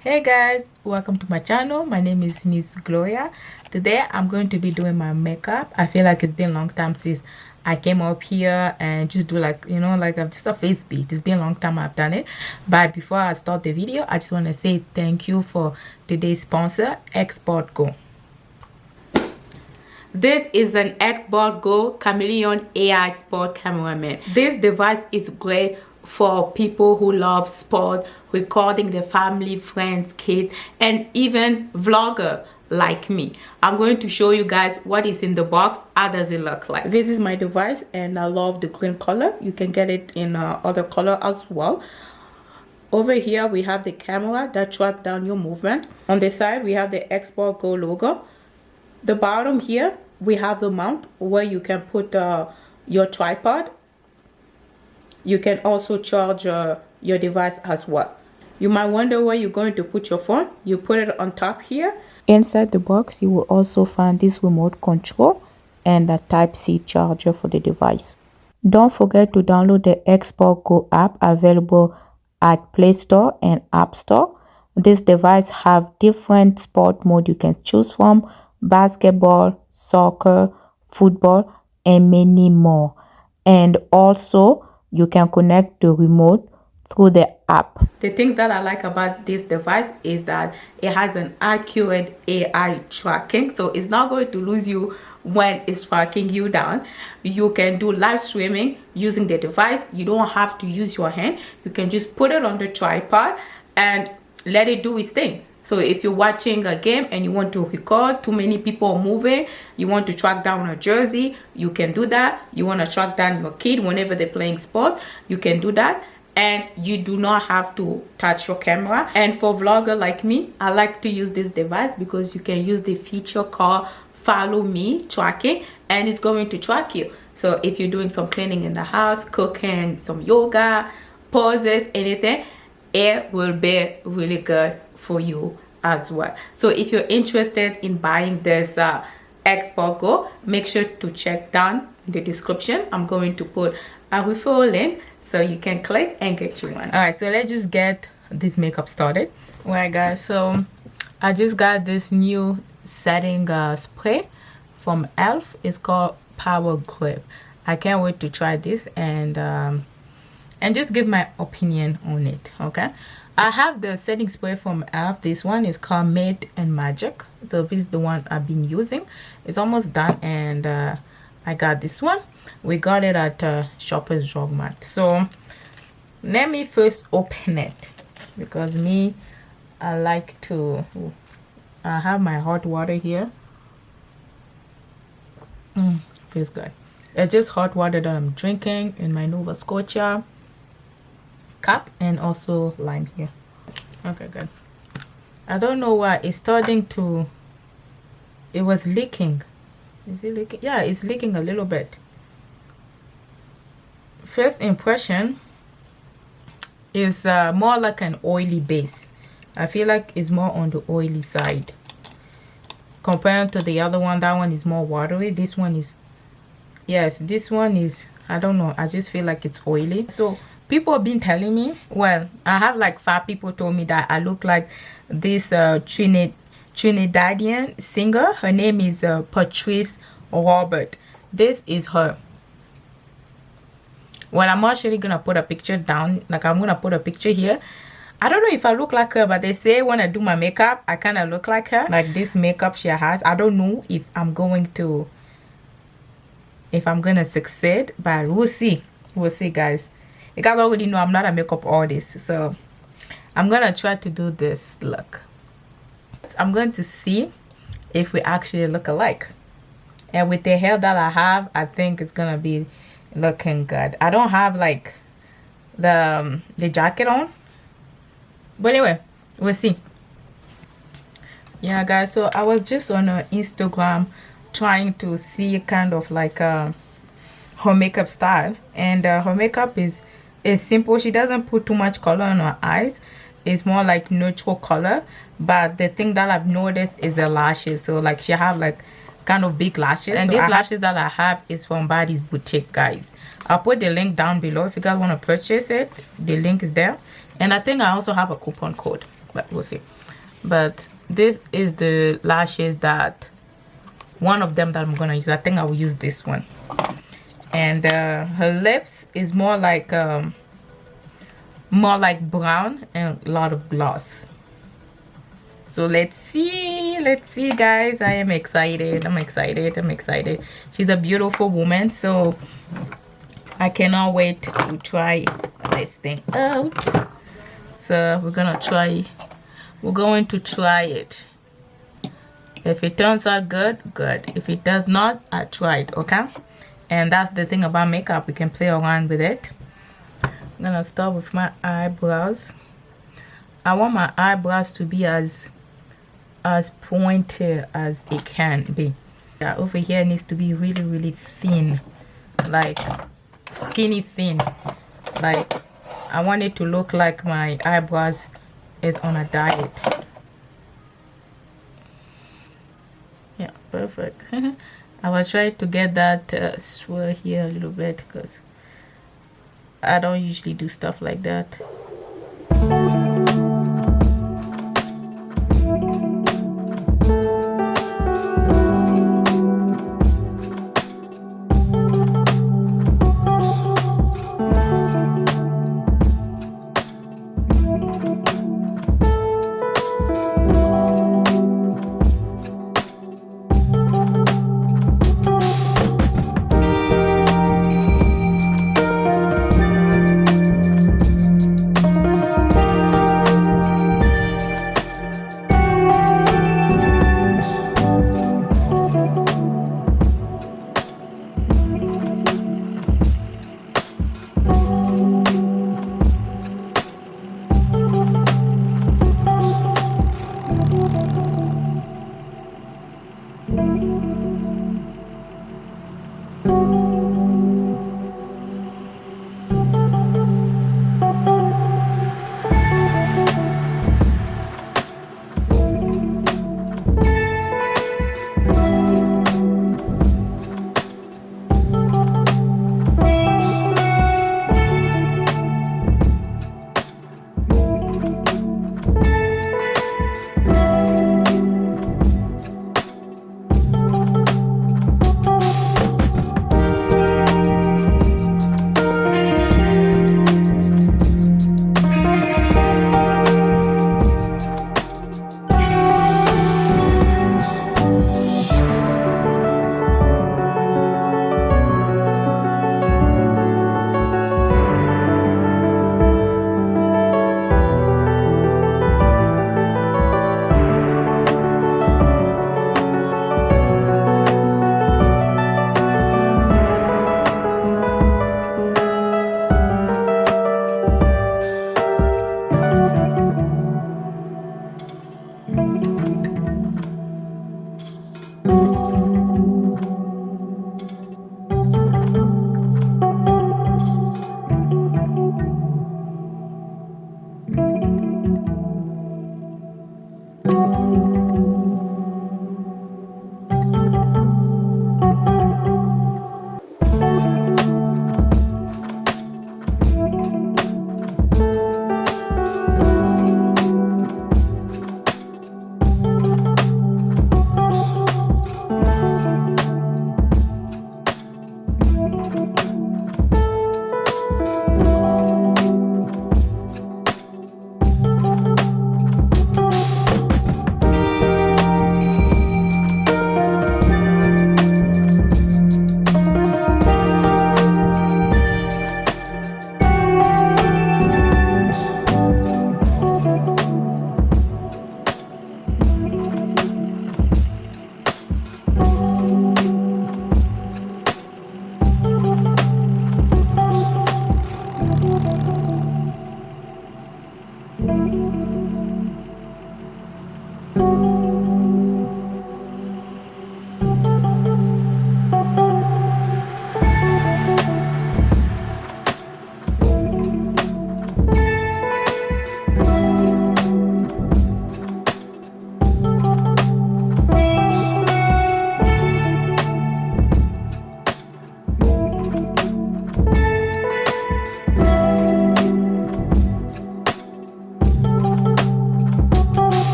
Hey guys, welcome to my channel. My name is Miss Gloria. Today I'm going to be doing my makeup. I feel like it's been a long time since I came up here and just do like, you know, like just a face beat. It's been a long time I've done it. But before I start the video, I just want to say thank you for today's sponsor, Export Go. This is an Export Go Chameleon AI Sport Cameraman. This device is great for people who love sport, recording their family, friends, kids, and even vlogger like me. I'm going to show you guys what is in the box. How does it look like? This is my device and I love the green color. You can get it in other color as well. Over here we have the camera that tracks down your movement. On the side we have the Export Go logo. The bottom here we have the mount where you can put your tripod. You can also charge your device as well. You might wonder where you're going to put your phone. You put it on top here. Inside the box you will also find this remote control and a Type-C charger for the device. Don't forget to download the Export Go app available at Play Store and App Store. This device have different sport mode you can choose from: basketball, soccer, football, and many more. And also you can connect the remote through the app. The thing that I like about this device is that it has an accurate AI tracking, so it's not going to lose you when it's tracking you down. You can do live streaming using the device. You don't have to use your hand. You can just put it on the tripod and let it do its thing. So if you're watching a game and you want to record too many people moving, you want to track down a jersey, you can do that. You want to track down your kid whenever they're playing sport, you can do that. And you do not have to touch your camera. And for vlogger like me, I like to use this device because you can use the feature called Follow Me tracking, and it's going to track you. So if you're doing some cleaning in the house, cooking, some yoga, poses, anything, it will be really good for you as well. So if you're interested in buying this Export Go, make sure to check down in the description. I'm going to put a referral link so you can click and get you one. All right, so let's just get this makeup started. All right guys, so I just got this new setting spray from elf. It's called Power Grip. I can't wait to try this and just give my opinion on it. Okay, I have the setting spray from elf. This one is called Made and Magic, so this is the one I've been using. It's almost done, and I got this one. We got it at Shoppers Drug Mart. So let me first open it because me, I like to, I have my hot water here. Feels good. It's just hot water that I'm drinking in my Nova Scotia cup, and also lime here. Okay, good. I don't know why it's starting to, it was leaking. Is it leaking? Yeah, it's leaking a little bit. First impression is more like an oily base. I feel like it's more on the oily side compared to the other one. That one is more watery. This one is, yes, this one is, I don't know, I just feel like it's oily. So people have been telling me, well, I have like 5 people told me that I look like this Trinidadian singer. Her name is Patrice Roberts. This is her. Well, I'm actually gonna put a picture down, like I'm gonna put a picture here. I don't know if I look like her, but they say when I do my makeup I kind of look like her, like this makeup she has. I don't know if I'm going to, if I'm gonna succeed, but we'll see guys. You guys already know I'm not a makeup artist, so I'm gonna try to do this look. I'm going to see if we actually look alike, and with the hair that I have, I think it's gonna be looking good. I don't have like the jacket on, but anyway, we'll see. Yeah guys, so I was just on Instagram trying to see kind of like her makeup style, and her makeup is simple. She doesn't put too much color on her eyes. is more like neutral color, but the thing that I've noticed is the lashes. So like she have like kind of big lashes, and so these lashes that I have is from baddiiesboutique, guys. I'll put the link down below if you guys want to purchase it. The link is there, and I think I also have a coupon code, but we'll see. But this is the lashes, that one of them that I'm gonna use. I think I will use this one. And her lips is more like brown and a lot of gloss. So let's see guys. I am excited. I'm excited. She's a beautiful woman, so I cannot wait to try this thing out. So we're going to try it. If it turns out good. If it does not, I tried. Okay, and that's the thing about makeup, we can play around with it. I'm gonna start with my eyebrows. I want my eyebrows to be as pointed as it can be. Yeah, over here needs to be really thin, like skinny thin. Like I want it to look like my eyebrows is on a diet. Yeah, perfect. I was trying to get that swirl here a little bit because I don't usually do stuff like that.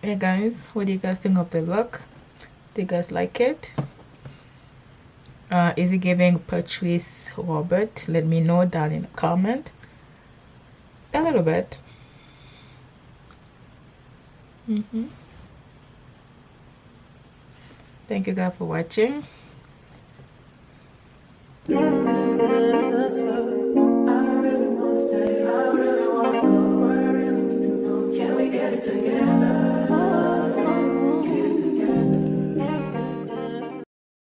Hey guys, what do you guys think of the look? Do you guys like it? Is it giving Patrice Roberts? Let me know down in the comment. A little bit. Thank you guys for watching.